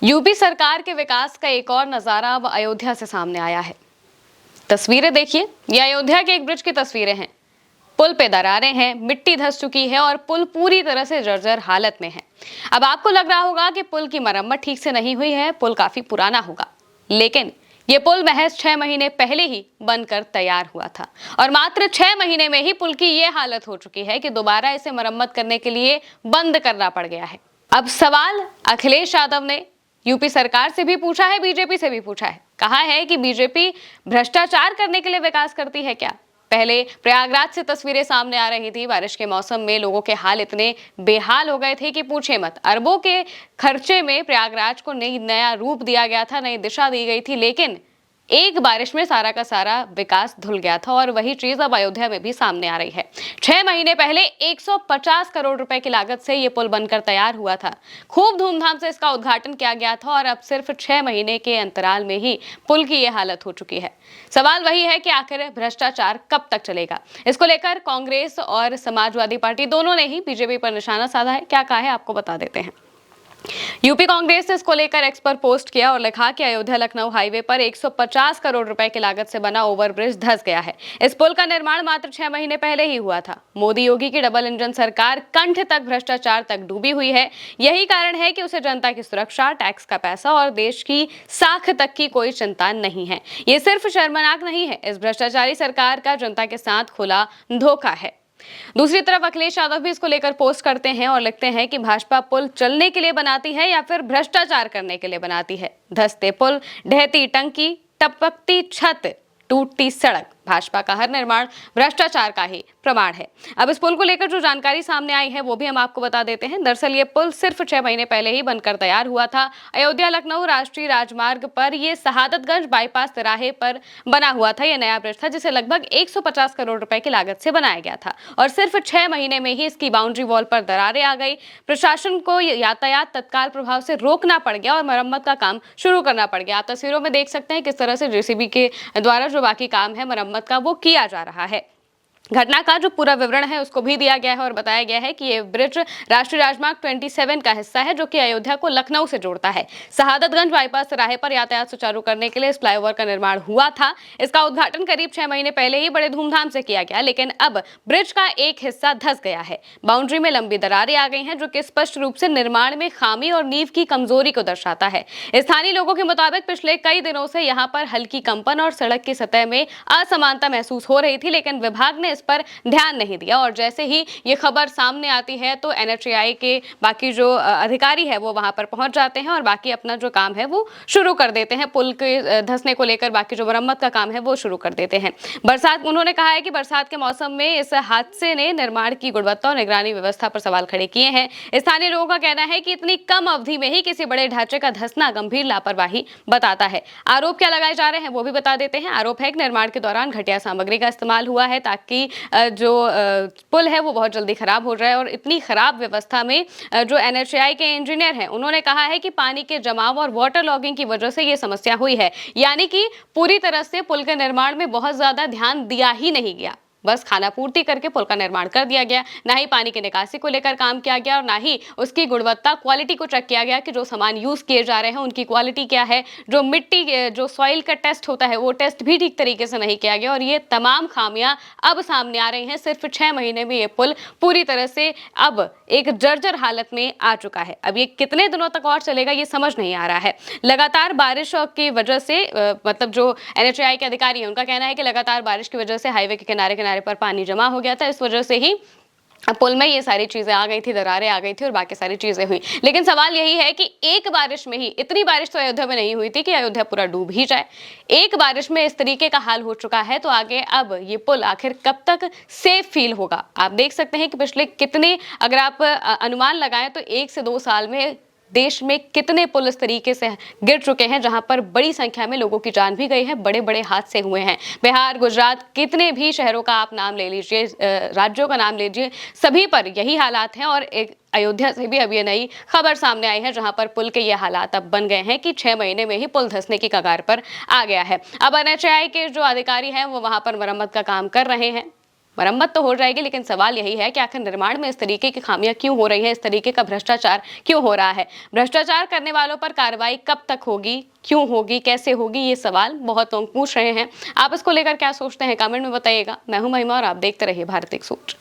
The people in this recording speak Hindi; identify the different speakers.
Speaker 1: यूपी सरकार के विकास का एक और नजारा अब अयोध्या से सामने आया है। तस्वीरें देखिए, ये अयोध्या के एक ब्रिज की तस्वीरें हैं। पुल पे दरारें हैं, मिट्टी धंस चुकी है और पुल पूरी तरह से जर्जर हालत में है। अब आपको लग रहा होगा कि पुल की मरम्मत ठीक से नहीं हुई है, पुल काफी पुराना होगा, लेकिन ये पुल महज 6 महीने पहले ही बनकर तैयार हुआ था और मात्र 6 महीने में ही पुल की ये हालत हो चुकी है कि दोबारा इसे मरम्मत करने के लिए बंद करना पड़ गया है। अब सवाल अखिलेश यादव ने यूपी सरकार से भी पूछा है, बीजेपी से भी पूछा है। कहा है कि बीजेपी भ्रष्टाचार करने के लिए विकास करती है क्या? पहले प्रयागराज से तस्वीरें सामने आ रही थी। बारिश के मौसम में लोगों के हाल इतने बेहाल हो गए थे कि पूछे मत। अरबों के खर्चे में प्रयागराज को नया रूप दिया गया था, नई दिशा दी गई थी, लेकिन एक बारिश में सारा का सारा विकास धुल गया था और वही चीज अब अयोध्या में भी सामने आ रही है। 6 महीने पहले 150 करोड़ रुपए की लागत से ये पुल बनकर तैयार हुआ था। खूब धूमधाम से इसका उद्घाटन किया गया था और अब सिर्फ 6 महीने के अंतराल में ही पुल की ये हालत हो चुकी है। सवाल वही है कि आखिर भ्रष्टाचार कब तक चलेगा? इसको लेकर कांग्रेस और समाजवादी पार्टी दोनों ने ही बीजेपी पर निशाना साधा है। क्या कहा है आपको बता देते हैं। यूपी कांग्रेस ने इसको लेकर एक्स पर पोस्ट किया और लिखा कि अयोध्या लखनऊ हाईवे पर 150 करोड़ रुपए की लागत से बना ओवरब्रिज धंस गया है। इस पुल का निर्माण मात्र 6 महीने पहले ही हुआ था। मोदी योगी की डबल इंजन सरकार कंठ तक भ्रष्टाचार तक डूबी हुई है। यही कारण है कि उसे जनता की सुरक्षा, टैक्स का पैसा और देश की साख तक की कोई चिंता नहीं है। ये सिर्फ शर्मनाक नहीं है, इस भ्रष्टाचारी सरकार का जनता के साथ खुला धोखा है। दूसरी तरफ अखिलेश यादव भी इसको लेकर पोस्ट करते हैं और लिखते हैं कि भाजपा पुल चलने के लिए बनाती है या फिर भ्रष्टाचार करने के लिए बनाती है। धंसते पुल, ढहती टंकी, टपकती छत, टूटती सड़क, भाजपा का हर निर्माण भ्रष्टाचार का ही प्रमाण है। अब इस पुल को लेकर जो जानकारी सामने आई है वो भी हम आपको बता देते हैं। दरअसल ये पुल सिर्फ 6 महीने पहले ही बनकर तैयार हुआ था। अयोध्या लखनऊ राष्ट्रीय राजमार्ग पर ये शहादतगंज बाईपास तिराहे पर बना हुआ था। यह नया ब्रिज था जिसे लगभग 150 करोड़ रुपए की लागत से बनाया गया था और सिर्फ 6 महीने में ही इसकी बाउंड्री वॉल पर दरारें आ गई। प्रशासन को यातायात तत्काल प्रभाव से रोकना पड़ गया और मरम्मत का काम शुरू करना पड़ गया। आप तस्वीरों में देख सकते हैं किस तरह से जेसीबी के द्वारा जो बाकी काम है मरम्मत का वो किया जा रहा है। घटना का जो पूरा विवरण है उसको भी दिया गया है और बताया गया है कि ये ब्रिज राष्ट्रीय राजमार्ग 27 का हिस्सा है जो कि अयोध्या को लखनऊ से जोड़ता है। शहादतगंज बाईपास तिराहे पर यातायात सुचारू करने के लिए इस फ्लाईओवर का निर्माण हुआ था। इसका उद्घाटन करीब 6 महीने पहले ही बड़े धूमधाम से किया गया, लेकिन अब ब्रिज का एक हिस्सा धंस गया है। बाउंड्री में लंबी दरारें आ गई हैं जो कि स्पष्ट रूप से निर्माण में खामी और नींव की कमजोरी को दर्शाता है। स्थानीय लोगों के मुताबिक पिछले कई दिनों से यहाँ पर हल्की कंपन और सड़क की सतह में असमानता महसूस हो रही थी, लेकिन विभाग ने पर ध्यान नहीं दिया और जैसे ही ये खबर सामने आती है तो एनएचएआई के बाकी जो अधिकारी है वो वहां पर पहुंच जाते हैं और बाकी अपना जो काम है वो शुरू कर देते हैं। पुल के धंसने को लेकर बाकी जो मरम्मत का काम है वो शुरू कर देते हैं। बरसात, उन्होंने कहा है कि बरसात के मौसम में इस हादसे ने निर्माण की गुणवत्ता और निगरानी व्यवस्था पर सवाल खड़े किए हैं। स्थानीय लोगों का कहना है कि इतनी कम अवधि में ही किसी बड़े ढांचे का धंसना गंभीर लापरवाही बताता है। आरोप क्या लगाए जा रहे हैं वो भी बता देते हैं। आरोप है कि निर्माण के दौरान घटिया सामग्री का इस्तेमाल हुआ है ताकि जो पुल है वो बहुत जल्दी खराब हो जाए और इतनी खराब व्यवस्था में जो एनएचएआई के इंजीनियर हैं उन्होंने कहा है कि पानी के जमाव और वाटर लॉगिंग की वजह से ये समस्या हुई है। यानी कि पूरी तरह से पुल के निर्माण में बहुत ज्यादा ध्यान दिया ही नहीं गया, बस खानापूर्ति करके पुल का निर्माण कर दिया गया। ना ही पानी की निकासी को लेकर काम किया गया और ना ही उसकी गुणवत्ता, क्वालिटी को चेक किया गया कि जो सामान यूज किए जा रहे हैं उनकी क्वालिटी क्या है। जो मिट्टी, जो सॉइल का टेस्ट होता है वो टेस्ट भी ठीक तरीके से नहीं किया गया और ये तमाम खामियां अब सामने आ रही हैं। सिर्फ 6 महीने में ये पुल पूरी तरह से अब एक जर्जर हालत में आ चुका है। अब ये कितने दिनों तक और चलेगा ये समझ नहीं आ रहा है। लगातार बारिश की वजह से मतलब जो एनएचएआई के अधिकारी हैं उनका कहना है कि लगातार बारिश की वजह से हाईवे के किनारे पर पानी जमा हो गया था। इस वजह से ही पुल में ये सारी चीजें आ गई थी, दरारें आ गई थी और बाकी सारी चीजें हुई। लेकिन सवाल यही है कि एक बारिश में ही, इतनी बारिश तो अयोध्या में नहीं हुई थी कि अयोध्या पूरा डूब ही जाए। एक बारिश में इस तरीके का हाल हो चुका है तो आगे अब ये पुल आखिर कब तक सेफ फील होगा? आप देख सकते हैं कि पिछले कितने, अगर आप अनुमान लगाएं तो 1 से 2 साल में देश में कितने पुल इस तरीके से गिर चुके हैं जहां पर बड़ी संख्या में लोगों की जान भी गई है, बड़े बड़े हादसे हुए हैं। बिहार, गुजरात, कितने भी शहरों का आप नाम ले लीजिए, राज्यों का नाम लीजिए, सभी पर यही हालात हैं। और एक अयोध्या से भी अब ये नई खबर सामने आई है जहां पर पुल के ये हालात अब बन गए हैं कि 6 महीने में ही पुल धंसने की कगार पर आ गया है। अब एनएचएआई के जो अधिकारी हैं वो वहां पर मरम्मत का काम कर रहे हैं। मरम्मत तो हो जाएगी, लेकिन सवाल यही है कि आखिर निर्माण में इस तरीके की खामियां क्यों हो रही है, इस तरीके का भ्रष्टाचार क्यों हो रहा है। भ्रष्टाचार करने वालों पर कार्रवाई कब तक होगी, क्यों होगी, कैसे होगी, ये सवाल बहुत लोग पूछ रहे हैं। आप इसको लेकर क्या सोचते हैं, कमेंट में बताइएगा। मैं हूं महिमा और आप देखते रहिए भारत एक सोच।